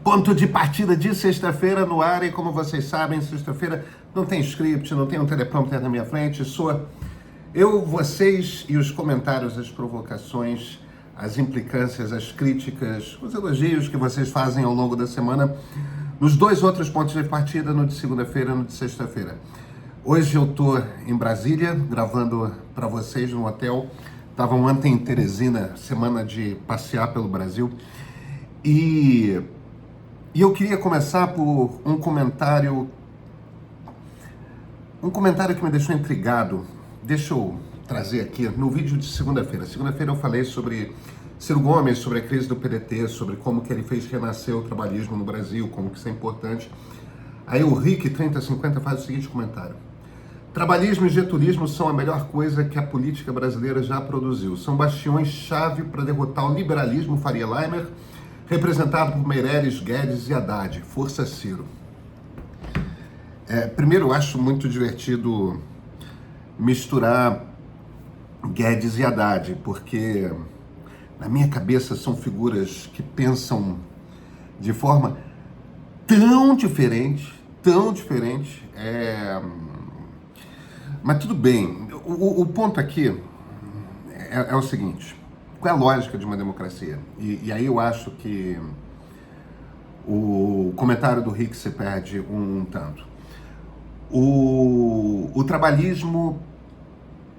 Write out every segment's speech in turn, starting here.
Ponto de partida de sexta-feira no ar, e como vocês sabem, sexta-feira não tem script, não tem um teleprompter na minha frente, sou eu, vocês e os comentários, as provocações, as implicâncias, as críticas, os elogios que vocês fazem ao longo da semana nos dois outros pontos de partida, no de segunda-feira e no de sexta-feira. Hoje eu tô em Brasília, gravando para vocês no hotel. Tava ontem em Teresina, semana de passear pelo Brasil, e eu queria começar por um comentário que me deixou intrigado. Deixa eu trazer aqui no vídeo de segunda-feira. Segunda-feira eu falei sobre Ciro Gomes, sobre a crise do PDT, sobre como que ele fez renascer o trabalhismo no Brasil, como que isso é importante. Aí o Rick 3050 faz o seguinte comentário: trabalhismo e getulismo são a melhor coisa que a política brasileira já produziu. São bastiões-chave para derrotar o liberalismo Faria Limer, representado por Meirelles, Guedes e Haddad. Força Ciro. Primeiro, eu acho muito divertido misturar Guedes e Haddad, porque na minha cabeça são figuras que pensam de forma tão diferente, mas tudo bem. O ponto aqui é o seguinte: qual é a lógica de uma democracia? E aí eu acho que o comentário do Rick se perde um tanto. O trabalhismo,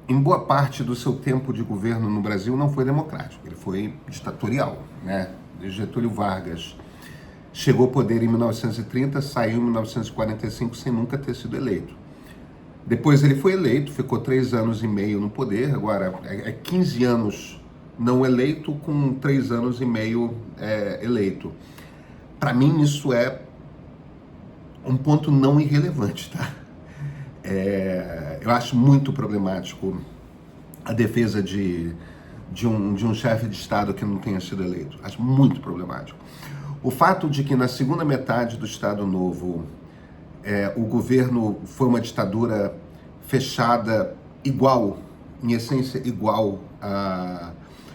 em boa parte do seu tempo de governo no Brasil, não foi democrático, ele foi ditatorial, né? Getúlio Vargas chegou ao poder em 1930, saiu em 1945 sem nunca ter sido eleito. Depois ele foi eleito, ficou 3 anos e meio no poder, agora é 15 anos não eleito com 3 anos e meio eleito. Para mim isso é um ponto não irrelevante, tá? Eu acho muito problemático a defesa de um chefe de Estado que não tenha sido eleito. Acho muito problemático. O fato de que na segunda metade do Estado Novo o governo foi uma ditadura fechada igual, em essência igual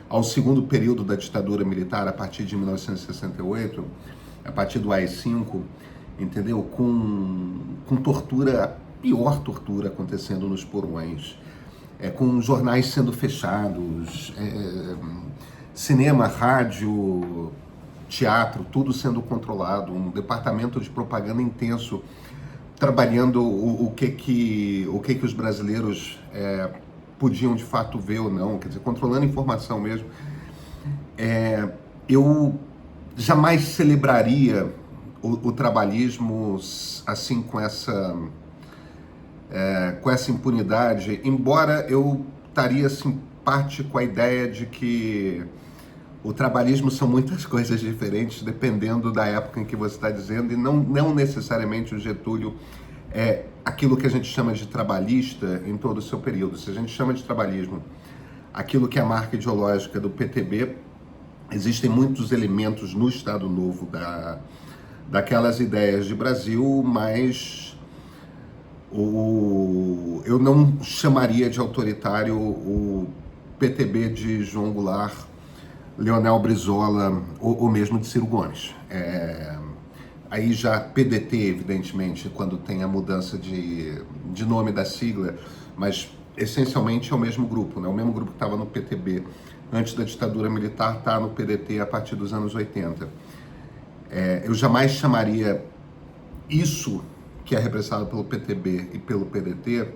ao segundo período da ditadura militar, a partir de 1968, a partir do AI-5, entendeu? Com tortura, a pior tortura acontecendo nos porões, com jornais sendo fechados, cinema, rádio, teatro, tudo sendo controlado, um departamento de propaganda intenso trabalhando o que os brasileiros podiam de fato ver ou não, quer dizer, controlando informação mesmo. Eu jamais celebraria o trabalhismo assim, com essa impunidade, embora eu estaria simpático com a ideia de que o trabalhismo são muitas coisas diferentes dependendo da época em que você está dizendo, e não necessariamente o Getúlio é aquilo que a gente chama de trabalhista em todo o seu período. Se a gente chama de trabalhismo aquilo que é a marca ideológica do PTB, existem muitos elementos no Estado Novo daquelas ideias de Brasil, mas eu não chamaria de autoritário o PTB de João Goulart, Leonel Brizola ou mesmo de Ciro Gomes. Aí já PDT, evidentemente, quando tem a mudança de nome da sigla, mas essencialmente é o mesmo grupo, né? O mesmo grupo que estava no PTB antes da ditadura militar está no PDT a partir dos anos 80. Eu jamais chamaria isso que é representado pelo PTB e pelo PDT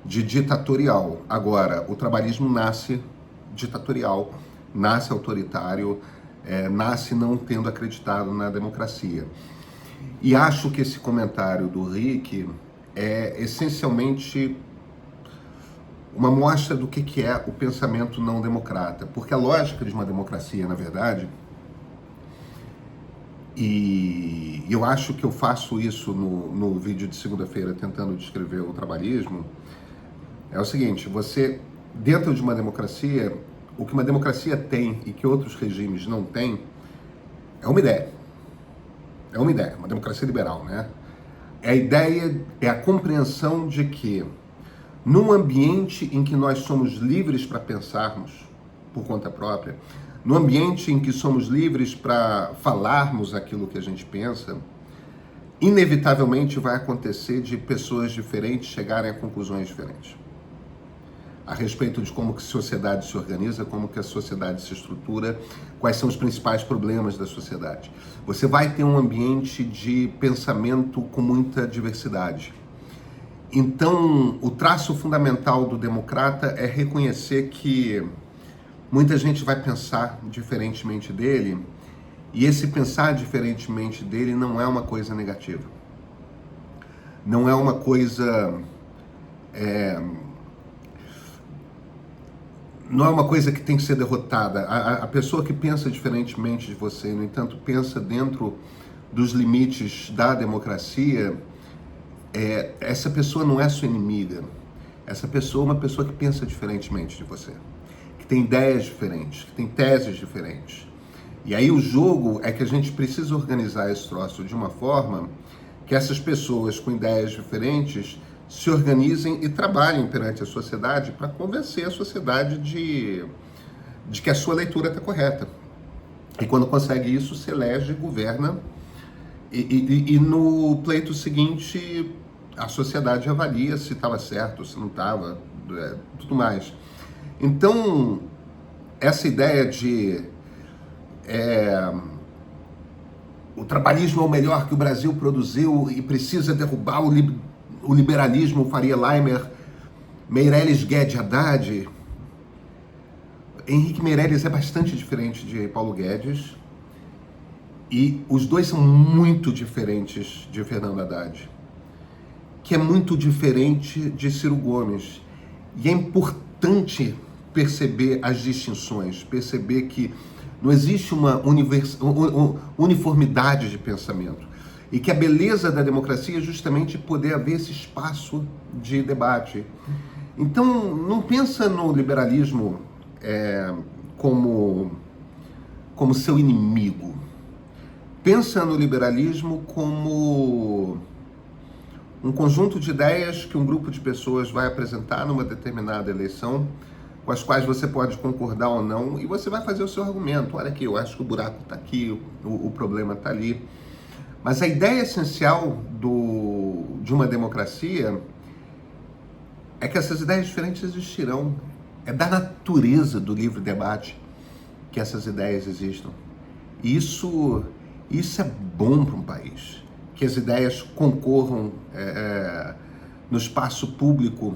de ditatorial. Agora, o trabalhismo nasce ditatorial, nasce autoritário, nasce não tendo acreditado na democracia. E acho que esse comentário do Rick é essencialmente uma mostra do que é o pensamento não democrata, porque a lógica de uma democracia, na verdade, e eu acho que eu faço isso no vídeo de segunda-feira tentando descrever o trabalhismo, é o seguinte: você, dentro de uma democracia, o que uma democracia tem e que outros regimes não têm é uma ideia. É uma ideia, uma democracia liberal, né? A ideia é a compreensão de que, num ambiente em que nós somos livres para pensarmos por conta própria, no ambiente em que somos livres para falarmos aquilo que a gente pensa, inevitavelmente vai acontecer de pessoas diferentes chegarem a conclusões diferentes a respeito de como que a sociedade se organiza, como que a sociedade se estrutura, quais são os principais problemas da sociedade. Você vai ter um ambiente de pensamento com muita diversidade. Então, o traço fundamental do democrata é reconhecer que muita gente vai pensar diferentemente dele, e esse pensar diferentemente dele não é uma coisa negativa. Não é uma coisa... não é uma coisa que tem que ser derrotada. A pessoa que pensa diferentemente de você, no entanto, pensa dentro dos limites da democracia, essa pessoa não é sua inimiga. Essa pessoa é uma pessoa que pensa diferentemente de você, que tem ideias diferentes, que tem teses diferentes. E aí o jogo é que a gente precisa organizar esse troço de uma forma que essas pessoas com ideias diferentes se organizem e trabalhem perante a sociedade para convencer a sociedade de que a sua leitura está correta. E quando consegue isso, se elege, governa, e no pleito seguinte, a sociedade avalia se estava certo, se não estava, tudo mais. Então, essa ideia de o trabalhismo é o melhor que o Brasil produziu e precisa derrubar o liberalismo, Faria Limer, Meirelles Guedes Haddad. Henrique Meirelles é bastante diferente de Paulo Guedes, e os dois são muito diferentes de Fernando Haddad, que é muito diferente de Ciro Gomes. E é importante perceber as distinções, perceber que não existe uma uniformidade de pensamento. E que a beleza da democracia é justamente poder haver esse espaço de debate. Então, não pensa no liberalismo como seu inimigo. Pensa no liberalismo como um conjunto de ideias que um grupo de pessoas vai apresentar numa determinada eleição, com as quais você pode concordar ou não, e você vai fazer o seu argumento. Olha aqui, eu acho que o buraco está aqui, o problema está ali. Mas a ideia essencial de uma democracia é que essas ideias diferentes existirão. É da natureza do livre debate que essas ideias existam. E isso é bom para um país, que as ideias concorram no espaço público.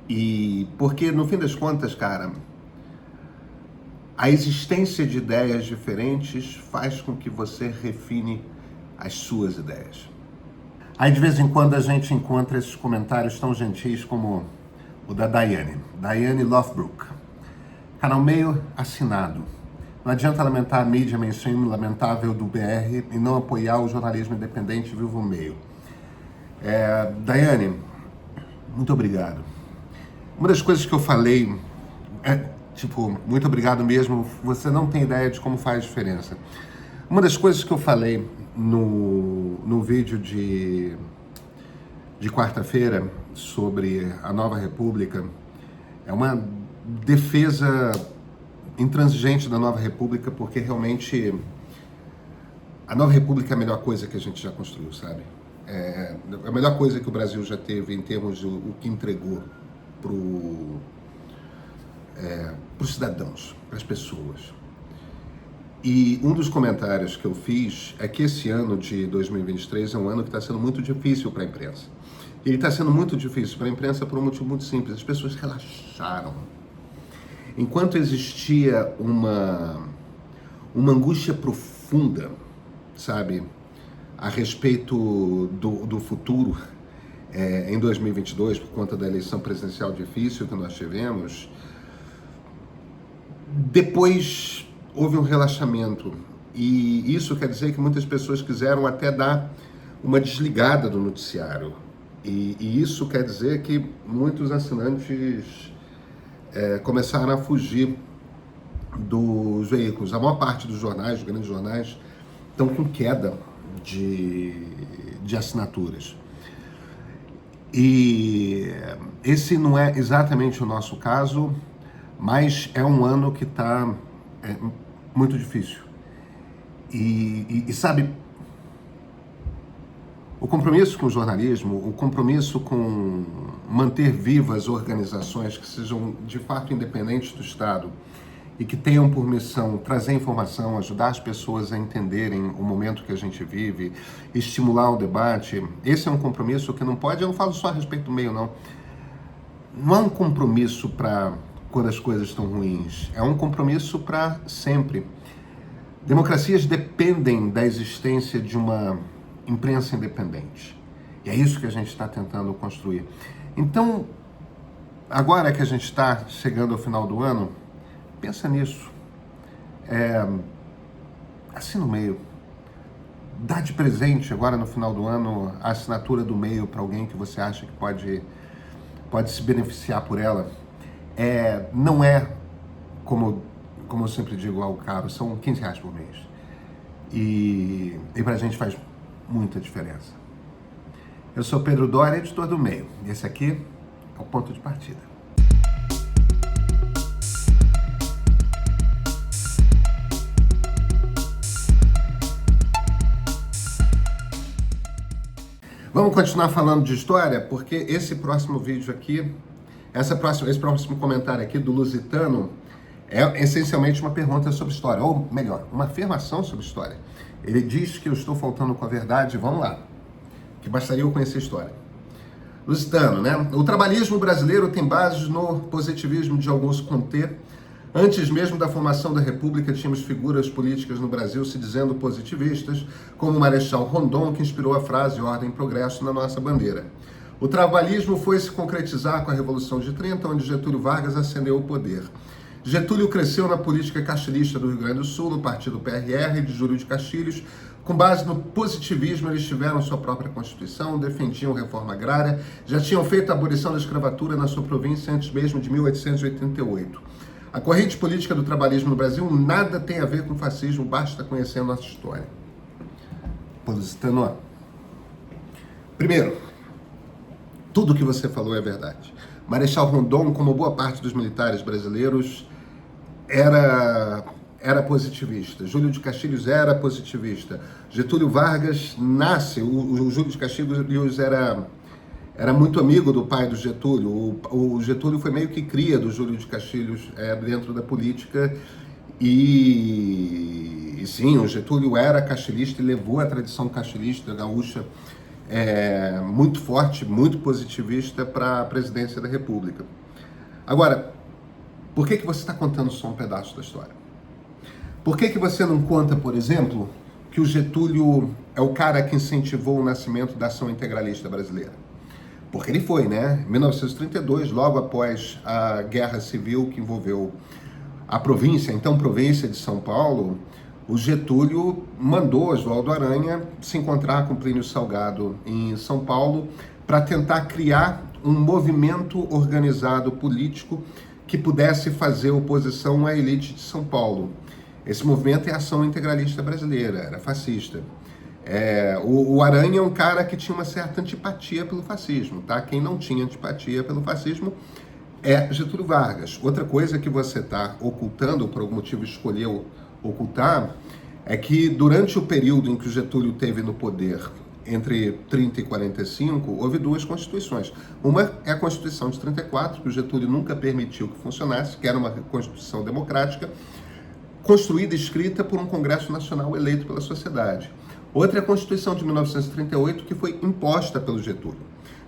E porque, no fim das contas, cara, a existência de ideias diferentes faz com que você refine as suas ideias. Aí de vez em quando a gente encontra esses comentários tão gentis como o da Daiane Lothbrooke. Canal Meio assinado. Não adianta lamentar a mídia mainstream lamentável do BR e não apoiar o jornalismo independente vivo meio. Daiane, muito obrigado. Uma das coisas que eu falei muito obrigado mesmo, você não tem ideia de como faz diferença. Uma das coisas que eu falei no vídeo de quarta-feira sobre a Nova República é uma defesa intransigente da Nova República, porque realmente a Nova República é a melhor coisa que a gente já construiu, sabe? É a melhor coisa que o Brasil já teve em termos do que entregou para os cidadãos, para as pessoas. E um dos comentários que eu fiz é que esse ano de 2023 é um ano que está sendo muito difícil para a imprensa. Ele está sendo muito difícil para a imprensa por um motivo muito simples: as pessoas relaxaram. Enquanto existia uma angústia profunda, sabe, a respeito do futuro em 2022, por conta da eleição presidencial difícil que nós tivemos, depois houve um relaxamento, e isso quer dizer que muitas pessoas quiseram até dar uma desligada do noticiário, e isso quer dizer que muitos assinantes começaram a fugir dos veículos. A maior parte dos jornais, dos grandes jornais, estão com queda de assinaturas. E esse não é exatamente o nosso caso, mas é um ano que está é muito difícil. E sabe, o compromisso com o jornalismo, o compromisso com manter vivas organizações que sejam de fato independentes do Estado e que tenham por missão trazer informação, ajudar as pessoas a entenderem o momento que a gente vive, estimular o debate, esse é um compromisso que não pode, eu não falo só a respeito do meio, não. Não é um compromisso para quando as coisas estão ruins, é um compromisso para sempre. Democracias dependem da existência de uma imprensa independente. E é isso que a gente está tentando construir. Então, agora que a gente está chegando ao final do ano, pensa nisso. Assina o meio. Dá de presente agora no final do ano a assinatura do meio para alguém que você acha que pode se beneficiar por ela. Não é, como eu sempre digo ao caro, são R$15 por mês. E para a gente faz muita diferença. Eu sou Pedro Doria, editor do Meio. E esse aqui é o ponto de partida. Vamos continuar falando de história, porque esse próximo vídeo aqui, esse próximo comentário aqui do Lusitano é essencialmente uma pergunta sobre história, ou melhor, uma afirmação sobre história. Ele diz que eu estou faltando com a verdade, vamos lá, que bastaria eu conhecer a história. Lusitano, né? O trabalhismo brasileiro tem bases no positivismo de Augusto Comte. Antes mesmo da formação da República, tínhamos figuras políticas no Brasil se dizendo positivistas, como o Marechal Rondon, que inspirou a frase ordem e progresso na nossa bandeira. O trabalhismo foi se concretizar com a Revolução de 30, onde Getúlio Vargas ascendeu ao poder. Getúlio cresceu na política castilhista do Rio Grande do Sul, no partido PRR de Júlio de Castilhos. Com base no positivismo, eles tiveram sua própria Constituição, defendiam reforma agrária, já tinham feito a abolição da escravatura na sua província antes mesmo de 1888. A corrente política do trabalhismo no Brasil nada tem a ver com fascismo, basta conhecer a nossa história. Lusitano, primeiro, tudo que você falou é verdade. Marechal Rondon, como boa parte dos militares brasileiros, era positivista. Júlio de Castilhos era positivista. Getúlio Vargas nasce, o Júlio de Castilhos era muito amigo do pai do Getúlio. O Getúlio foi meio que cria do Júlio de Castilhos dentro da política. E sim, o Getúlio era castilhista e levou a tradição castilhista gaúcha muito forte, muito positivista para a presidência da República. Agora, por que você está contando só um pedaço da história? Por que você não conta, por exemplo, que o Getúlio é o cara que incentivou o nascimento da ação integralista brasileira? Porque ele foi, né? Em 1932, logo após a Guerra Civil que envolveu a província, então província de São Paulo, o Getúlio mandou Oswaldo Aranha se encontrar com Plínio Salgado em São Paulo para tentar criar um movimento organizado político que pudesse fazer oposição à elite de São Paulo. Esse movimento é a Ação Integralista Brasileira, era fascista. O Aranha é um cara que tinha uma certa antipatia pelo fascismo, tá? Quem não tinha antipatia pelo fascismo é Getúlio Vargas. Outra coisa que você está ocultando, por algum motivo escolheu ocultar, é que durante o período em que o Getúlio teve no poder, entre 30 e 45, houve duas constituições. Uma é a Constituição de 34, que o Getúlio nunca permitiu que funcionasse, que era uma Constituição democrática, construída e escrita por um Congresso Nacional eleito pela sociedade. Outra é a Constituição de 1938, que foi imposta pelo Getúlio.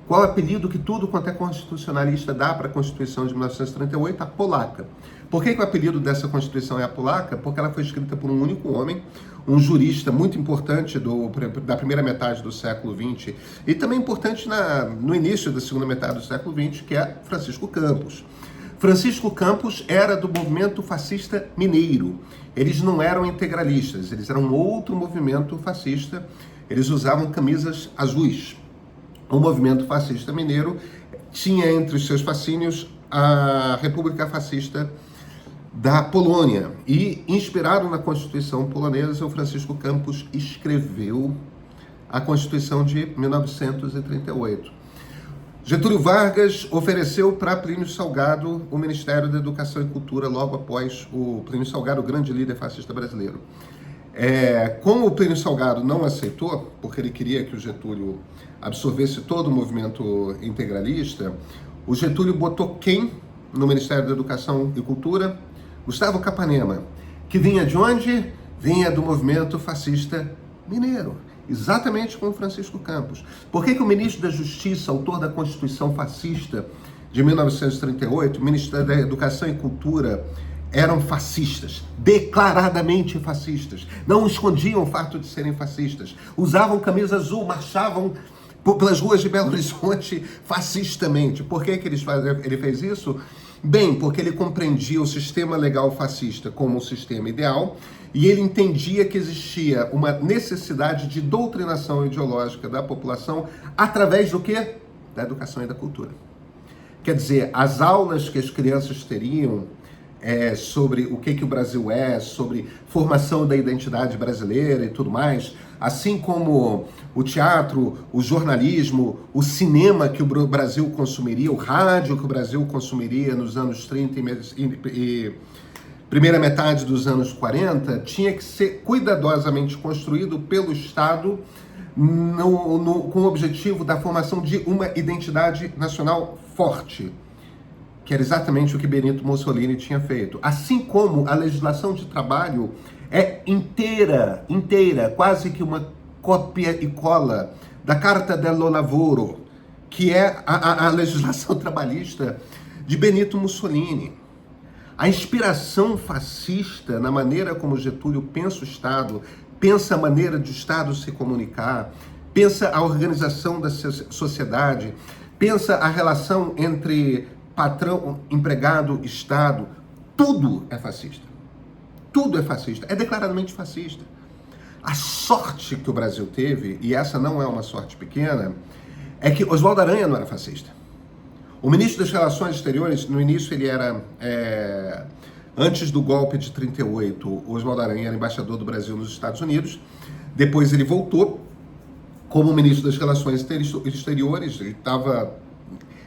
Qual o apelido que tudo quanto é constitucionalista dá para a Constituição de 1938? A polaca. Por que o apelido dessa Constituição é a polaca? Porque ela foi escrita por um único homem, um jurista muito importante da primeira metade do século XX e também importante no início da segunda metade do século XX, que é Francisco Campos. Francisco Campos era do movimento fascista mineiro. Eles não eram integralistas, eles eram outro movimento fascista, eles usavam camisas azuis. O movimento fascista mineiro tinha entre os seus fascínios a República Fascista da Polônia. E, inspirado na Constituição polonesa, o Francisco Campos escreveu a Constituição de 1938. Getúlio Vargas ofereceu para Plínio Salgado o Ministério da Educação e Cultura logo após o Plínio Salgado, o grande líder fascista brasileiro. Como o Plínio Salgado não aceitou, porque ele queria que o Getúlio absorvesse todo o movimento integralista, o Getúlio botou quem no Ministério da Educação e Cultura? Gustavo Capanema, que vinha de onde? Vinha do movimento fascista mineiro, exatamente como Francisco Campos. Por que o ministro da Justiça, autor da Constituição fascista de 1938, o ministro da Educação e Cultura, eram fascistas, declaradamente fascistas, não escondiam o fato de serem fascistas, usavam camisa azul, marchavam pelas ruas de Belo Horizonte fascistamente. Por que ele fez isso? Bem, porque ele compreendia o sistema legal fascista como um sistema ideal e ele entendia que existia uma necessidade de doutrinação ideológica da população através do quê? Da educação e da cultura. Quer dizer, as aulas que as crianças teriam sobre o que o Brasil é, sobre formação da identidade brasileira e tudo mais, assim como o teatro, o jornalismo, o cinema que o Brasil consumiria, o rádio que o Brasil consumiria nos anos 30 e primeira metade dos anos 40, tinha que ser cuidadosamente construído pelo Estado com o objetivo da formação de uma identidade nacional forte, que era exatamente o que Benito Mussolini tinha feito. Assim como a legislação de trabalho é inteira, quase que uma cópia e cola da Carta dello Lavoro, que é a legislação trabalhista de Benito Mussolini. A inspiração fascista na maneira como Getúlio pensa o Estado, pensa a maneira de o Estado se comunicar, pensa a organização da sociedade, pensa a relação entre patrão, empregado, Estado, tudo é fascista. Tudo é fascista, é declaradamente fascista. A sorte que o Brasil teve, e essa não é uma sorte pequena, é que Oswaldo Aranha não era fascista. O ministro das Relações Exteriores, no início ele era, antes do golpe de 38, Oswaldo Aranha era embaixador do Brasil nos Estados Unidos, depois ele voltou como ministro das Relações Exteriores,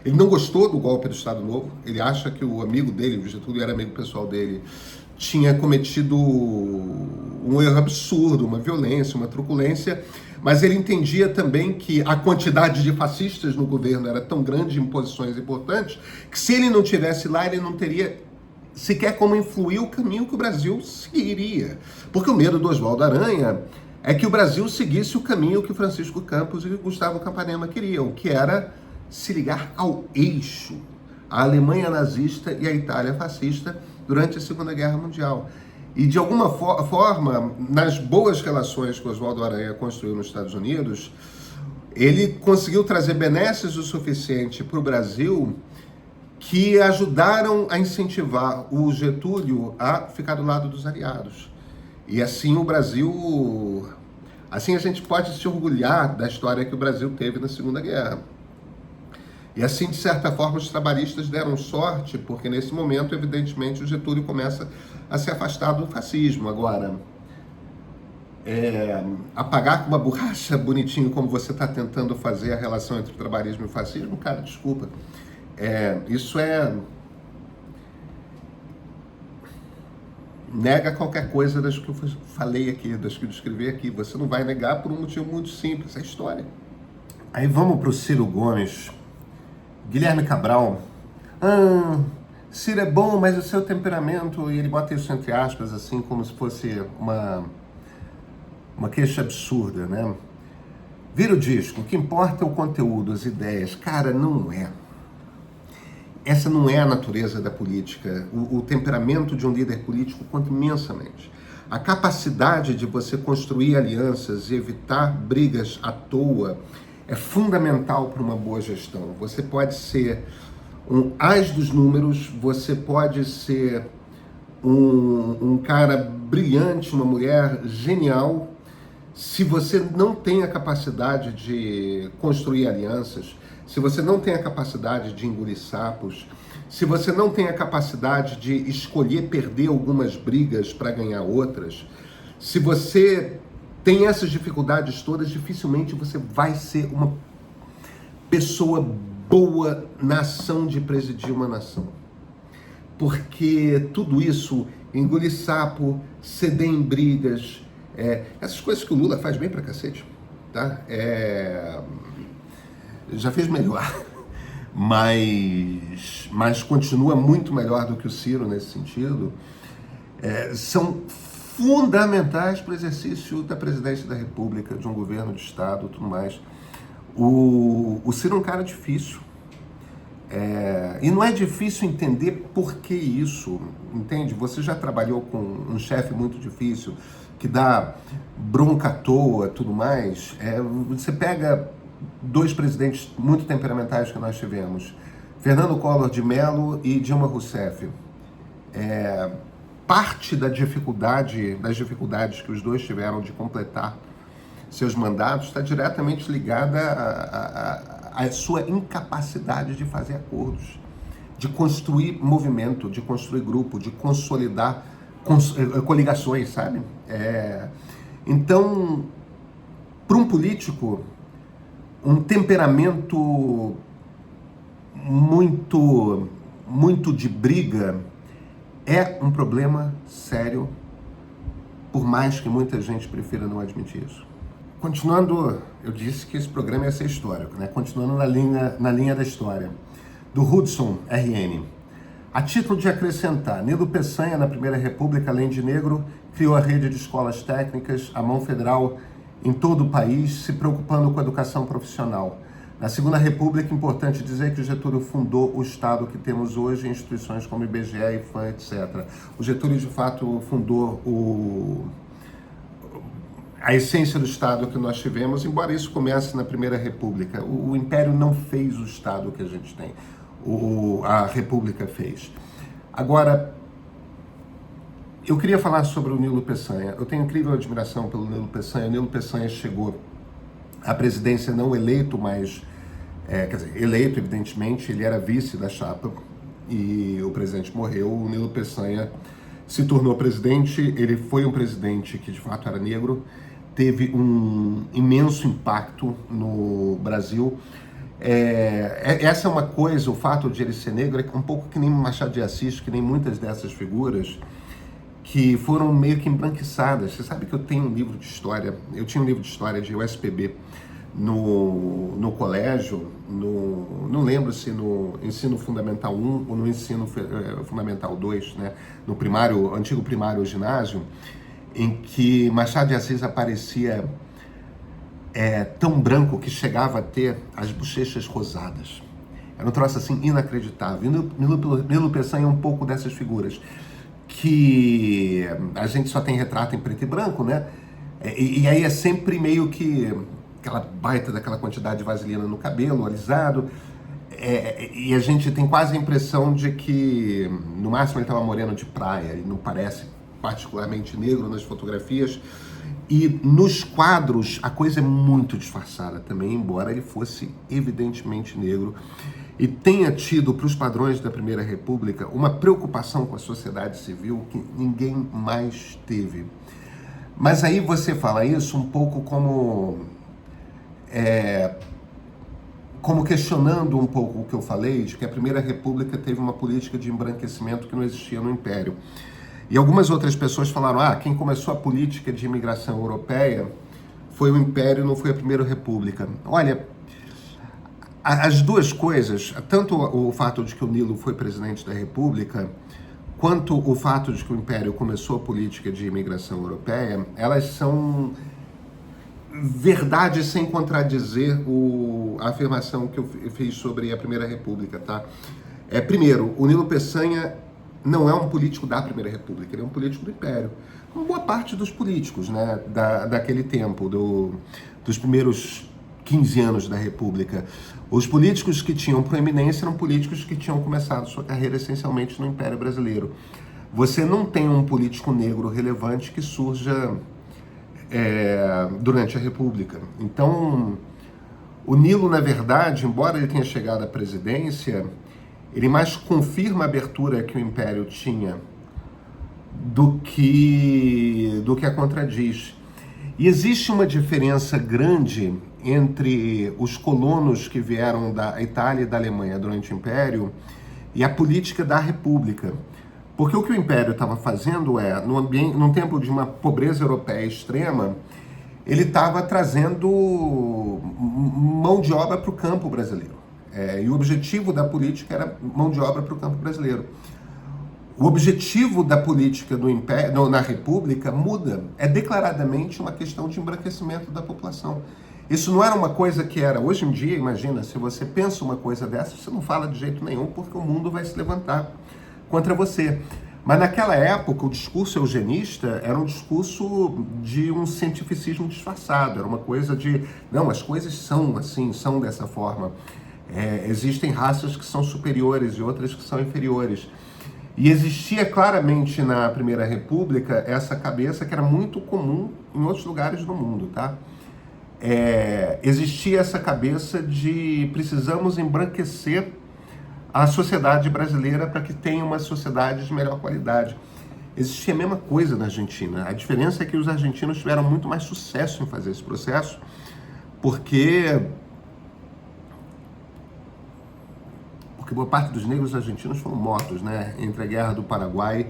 ele não gostou do golpe do Estado Novo, ele acha que o amigo dele, o Getúlio era amigo pessoal dele, tinha cometido um erro absurdo, uma violência, uma truculência, mas ele entendia também que a quantidade de fascistas no governo era tão grande em posições importantes, que se ele não estivesse lá, ele não teria sequer como influir o caminho que o Brasil seguiria. Porque o medo do Oswaldo Aranha é que o Brasil seguisse o caminho que Francisco Campos e Gustavo Capanema queriam, que era se ligar ao eixo, a Alemanha nazista e a Itália fascista durante a Segunda Guerra Mundial. E de alguma forma, nas boas relações que Oswaldo Aranha construiu nos Estados Unidos, ele conseguiu trazer benesses o suficiente para o Brasil que ajudaram a incentivar o Getúlio a ficar do lado dos aliados. E assim o Brasil, assim a gente pode se orgulhar da história que o Brasil teve na Segunda Guerra. E assim, de certa forma, os trabalhistas deram sorte, porque nesse momento, evidentemente, o Getúlio começa a se afastar do fascismo. Agora, apagar com uma borracha bonitinho, como você está tentando fazer a relação entre o trabalhismo e o fascismo, cara, desculpa. Isso nega qualquer coisa das que eu falei aqui, das que eu descrevi aqui. Você não vai negar por um motivo muito simples, é história. Aí vamos para o Ciro Gomes. Guilherme Cabral, Ciro é bom, mas o seu temperamento, e ele bota isso entre aspas, assim, como se fosse uma queixa absurda, né? Vira o disco, o que importa é o conteúdo, as ideias. Cara, não é. Essa não é a natureza da política. O temperamento de um líder político conta imensamente. A capacidade de você construir alianças e evitar brigas à toa é fundamental para uma boa gestão. Você pode ser um as dos números, você pode ser um cara brilhante, uma mulher genial, se você não tem a capacidade de construir alianças, se você não tem a capacidade de engolir sapos, se você não tem a capacidade de escolher perder algumas brigas para ganhar outras, se você tem essas dificuldades todas, dificilmente você vai ser uma pessoa boa nação de presidir uma nação. Porque tudo isso, engolir sapo, ceder em brigas, essas coisas que o Lula faz bem pra cacete, tá? Já fez melhor, mas continua muito melhor do que o Ciro nesse sentido, são fundamentais para o exercício da presidência da República, de um governo de Estado e tudo mais. O Ciro é um cara difícil. E não é difícil entender por que isso, entende? Você já trabalhou com um chefe muito difícil, que dá bronca à toa, tudo mais. Você pega dois presidentes muito temperamentais que nós tivemos, Fernando Collor de Mello e Dilma Rousseff. Parte das dificuldades que os dois tiveram de completar seus mandatos está diretamente ligada à sua incapacidade de fazer acordos, de construir movimento, de construir grupo, de consolidar coligações, sabe? Então, para um político, um temperamento muito de briga é um problema sério, por mais que muita gente prefira não admitir isso. Continuando, eu disse que esse programa ia ser histórico, né? Continuando na linha da história, do Hudson RN. A título de acrescentar, Nilo Peçanha, na Primeira República, além de negro, criou a rede de escolas técnicas, a mão federal em todo o país, se preocupando com a educação profissional. Na Segunda República, é importante dizer que o Getúlio fundou o Estado que temos hoje, instituições como IBGE, IFAM, etc. O Getúlio, de fato, fundou a essência do Estado que nós tivemos, embora isso comece na Primeira República. O Império não fez o Estado que a gente tem, a República fez. Agora, eu queria falar sobre o Nilo Peçanha. Eu tenho incrível admiração pelo Nilo Peçanha. O Nilo Peçanha chegou à presidência não eleito, mas, quer dizer, eleito, evidentemente, ele era vice da chapa e o presidente morreu. O Nilo Peçanha se tornou presidente, ele foi um presidente que de fato era negro, teve um imenso impacto no Brasil. Essa é uma coisa, o fato de ele ser negro é um pouco que nem Machado de Assis, que nem muitas dessas figuras que foram meio que embranquiçadas. Você sabe que eu tinha um livro de história de USPB no colégio, não lembro se no ensino fundamental 1 ou no ensino fundamental 2, né? No primário, antigo primário ou ginásio, em que Machado de Assis aparecia tão branco que chegava a ter as bochechas rosadas. Era um troço assim inacreditável. Nilo Peçanha é um pouco dessas figuras que a gente só tem retrato em preto e branco, né? E aí é sempre meio que aquela baita daquela quantidade de vaselina no cabelo, alisado, e a gente tem quase a impressão de que no máximo ele estava moreno de praia, ele não parece particularmente negro nas fotografias, e nos quadros a coisa é muito disfarçada também, embora ele fosse evidentemente negro e tenha tido, para os padrões da Primeira República, uma preocupação com a sociedade civil que ninguém mais teve. Mas aí você fala isso um pouco como questionando um pouco o que eu falei, de que a Primeira República teve uma política de embranquecimento que não existia no Império. E algumas outras pessoas falaram, quem começou a política de imigração europeia foi o Império, não foi a Primeira República. Olha, as duas coisas, tanto o fato de que o Nilo foi presidente da República, quanto o fato de que o Império começou a política de imigração europeia, elas são verdade sem contradizer a afirmação que eu fiz sobre a Primeira República, tá? Primeiro, o Nilo Peçanha não é um político da Primeira República, ele é um político do Império. Como boa parte dos políticos, né, daquele tempo, dos primeiros 15 anos da República. Os políticos que tinham proeminência eram políticos que tinham começado sua carreira essencialmente no Império Brasileiro. Você não tem um político negro relevante que surja durante a República. Então, o Nilo, na verdade, embora ele tenha chegado à presidência, ele mais confirma a abertura que o Império tinha do que a contradiz. E existe uma diferença grande entre os colonos que vieram da Itália e da Alemanha durante o Império e a política da República. Porque o que o Império estava fazendo num tempo de uma pobreza europeia extrema, ele estava trazendo mão de obra para o campo brasileiro. E o objetivo da política era mão de obra para o campo brasileiro. O objetivo da política do Império, na República muda. É declaradamente uma questão de embranquecimento da população. Isso não era uma coisa que era... Hoje em dia, imagina, se você pensa uma coisa dessa, você não fala de jeito nenhum, porque o mundo vai se levantar contra você. Mas naquela época, o discurso eugenista era um discurso de um cientificismo disfarçado. Era uma coisa de... Não, as coisas são assim, são dessa forma. Existem raças que são superiores e outras que são inferiores. E existia claramente na Primeira República essa cabeça que era muito comum em outros lugares do mundo, tá? Existia essa cabeça de precisamos embranquecer a sociedade brasileira para que tenha uma sociedade de melhor qualidade. Existia a mesma coisa na Argentina. A diferença é que os argentinos tiveram muito mais sucesso em fazer esse processo, porque boa parte dos negros argentinos foram mortos, né, entre a Guerra do Paraguai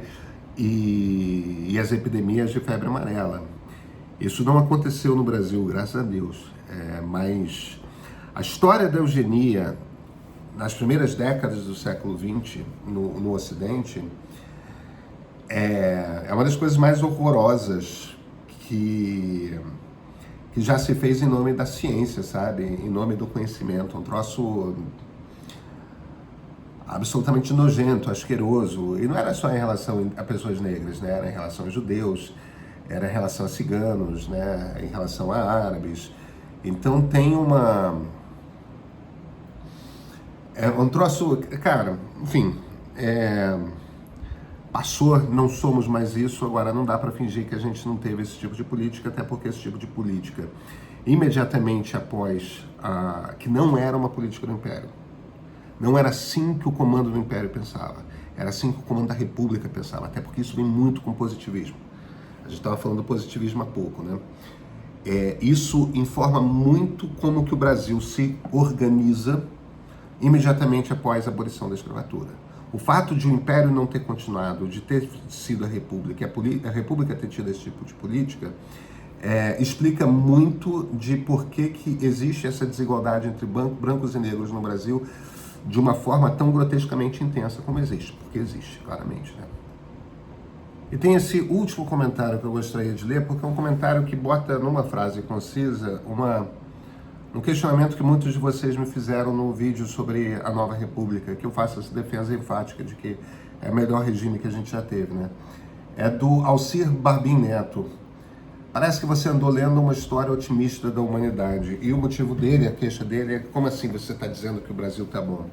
e as epidemias de febre amarela. Isso não aconteceu no Brasil, graças a Deus. Mas a história da eugenia nas primeiras décadas do século XX no Ocidente é uma das coisas mais horrorosas que já se fez em nome da ciência, sabe? Em nome do conhecimento. Um troço absolutamente nojento, asqueroso. E não era só em relação a pessoas negras, né? Era em relação a judeus, era em relação a ciganos, né? Em relação a árabes. Então tem um troço, cara, enfim, passou, não somos mais isso, agora não dá para fingir que a gente não teve esse tipo de política, até porque esse tipo de política, imediatamente após, que não era uma política do Império, não era assim que o comando do Império pensava, era assim que o comando da República pensava, até porque isso vem muito com positivismo. A gente estava falando do positivismo há pouco, né? Isso informa muito como que o Brasil se organiza imediatamente após a abolição da escravatura. O fato de o Império não ter continuado, de ter sido a República, e a República ter tido esse tipo de política, explica muito de por que existe essa desigualdade entre brancos e negros no Brasil de uma forma tão grotescamente intensa como existe, porque existe, claramente, né? E tem esse último comentário que eu gostaria de ler, porque é um comentário que bota numa frase concisa um questionamento que muitos de vocês me fizeram no vídeo sobre a Nova República, que eu faço essa defesa enfática de que é o melhor regime que a gente já teve, né? É do Alcir Barbim Neto. Parece que você andou lendo uma história otimista da humanidade, e o motivo dele, a queixa dele, é como assim você está dizendo que o Brasil está bom?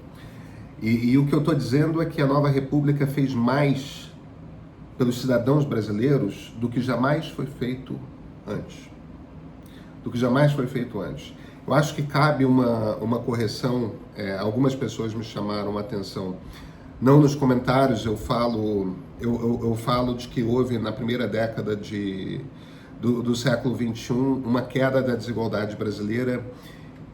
E o que eu estou dizendo é que a Nova República fez mais pelos cidadãos brasileiros do que jamais foi feito antes. Do que jamais foi feito antes. Eu acho que cabe uma correção. Algumas pessoas me chamaram a atenção. Não nos comentários, eu falo de que houve na primeira década do século XXI uma queda da desigualdade brasileira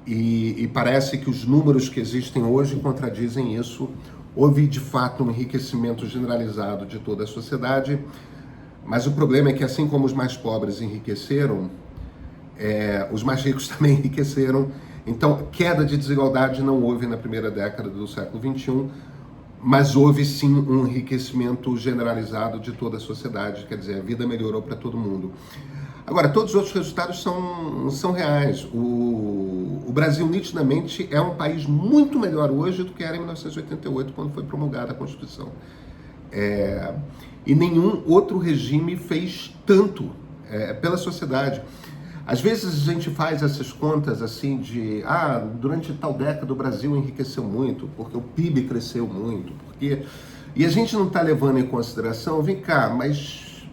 e parece que os números que existem hoje contradizem isso. Houve, de fato, um enriquecimento generalizado de toda a sociedade, mas o problema é que, assim como os mais pobres enriqueceram, os mais ricos também enriqueceram. Então, queda de desigualdade não houve na primeira década do século XXI, mas houve, sim, um enriquecimento generalizado de toda a sociedade, quer dizer, a vida melhorou para todo mundo. Agora, todos os outros resultados são reais. O Brasil, nitidamente, é um país muito melhor hoje do que era em 1988, quando foi promulgada a Constituição. E nenhum outro regime fez tanto pela sociedade. Às vezes a gente faz essas contas assim de, durante tal década o Brasil enriqueceu muito, porque o PIB cresceu muito, e a gente não está levando em consideração, vem cá, mas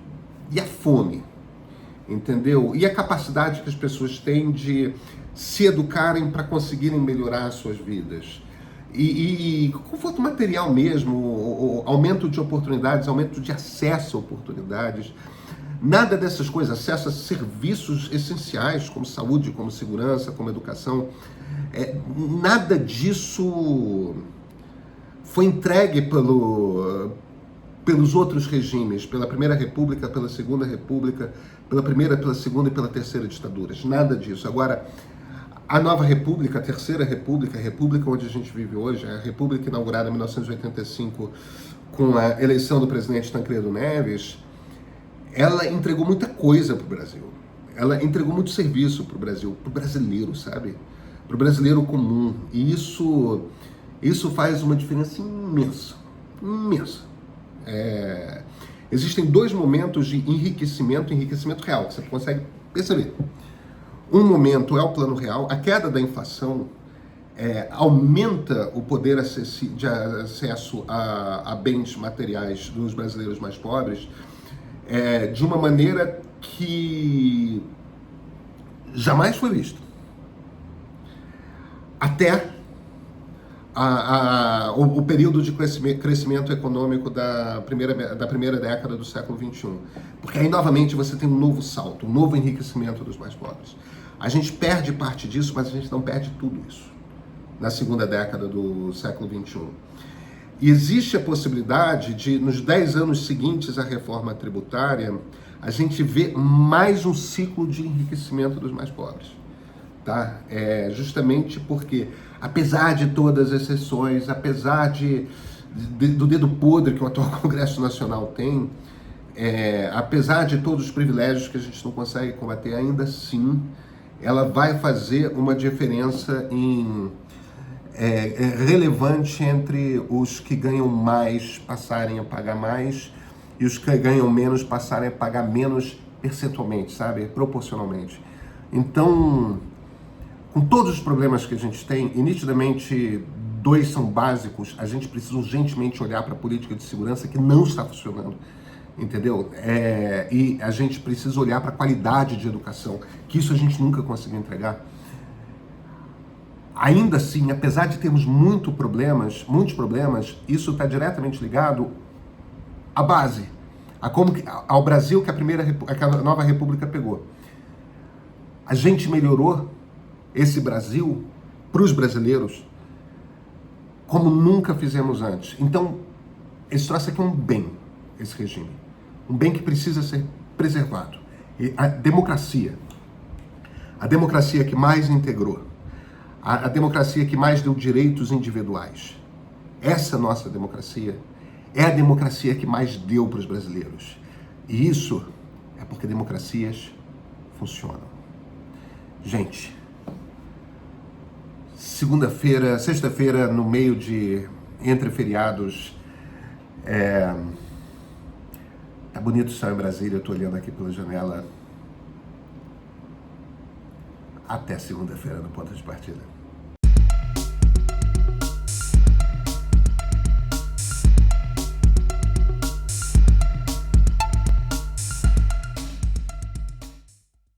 e a fome? Entendeu? E a capacidade que as pessoas têm de se educarem para conseguirem melhorar as suas vidas. E conforto material mesmo, aumento de oportunidades, aumento de acesso a oportunidades. Nada dessas coisas, acesso a serviços essenciais, como saúde, como segurança, como educação, nada disso foi entregue pelos outros regimes, pela Primeira República, pela Segunda República, pela Primeira, pela Segunda e pela Terceira ditaduras. Nada disso. Agora, a Nova República, a Terceira República, a República onde a gente vive hoje, a República inaugurada em 1985 com a eleição do presidente Tancredo Neves, ela entregou muita coisa para o Brasil. Ela entregou muito serviço para o Brasil, para o brasileiro, sabe? Para o brasileiro comum. E isso faz uma diferença imensa, imensa. Existem dois momentos de enriquecimento real, que você consegue perceber. Um momento é o plano real, a queda da inflação aumenta o poder de acesso a bens materiais dos brasileiros mais pobres de uma maneira que jamais foi vista. Até o período de crescimento econômico da primeira década do século XXI. Porque aí, novamente, você tem um novo salto, um novo enriquecimento dos mais pobres. A gente perde parte disso, mas a gente não perde tudo isso na segunda década do século XXI. E existe a possibilidade de, nos 10 anos seguintes à reforma tributária, a gente ver mais um ciclo de enriquecimento dos mais pobres. Tá? Justamente porque, apesar de todas as exceções, apesar do dedo podre que o atual Congresso Nacional tem, apesar de todos os privilégios que a gente não consegue combater, ainda assim, ela vai fazer uma diferença relevante entre os que ganham mais passarem a pagar mais e os que ganham menos passarem a pagar menos percentualmente, sabe? Proporcionalmente. Então, com todos os problemas que a gente tem, e nitidamente dois são básicos, a gente precisa urgentemente olhar para a política de segurança que não está funcionando, entendeu? E a gente precisa olhar para a qualidade de educação, que isso a gente nunca conseguiu entregar. Ainda assim, apesar de termos muitos problemas, isso está diretamente ligado à base, ao Brasil que a Nova República pegou. A gente melhorou esse Brasil para os brasileiros como nunca fizemos antes. Então, esse troço aqui é um bem, esse regime. Um bem que precisa ser preservado. E a democracia que mais integrou, a democracia que mais deu direitos individuais, essa nossa democracia é a democracia que mais deu para os brasileiros. E isso é porque democracias funcionam. Gente, sexta-feira, no meio entre feriados, tá bonito o céu em Brasília, eu tô olhando aqui pela janela. Até segunda-feira no Ponto de Partida.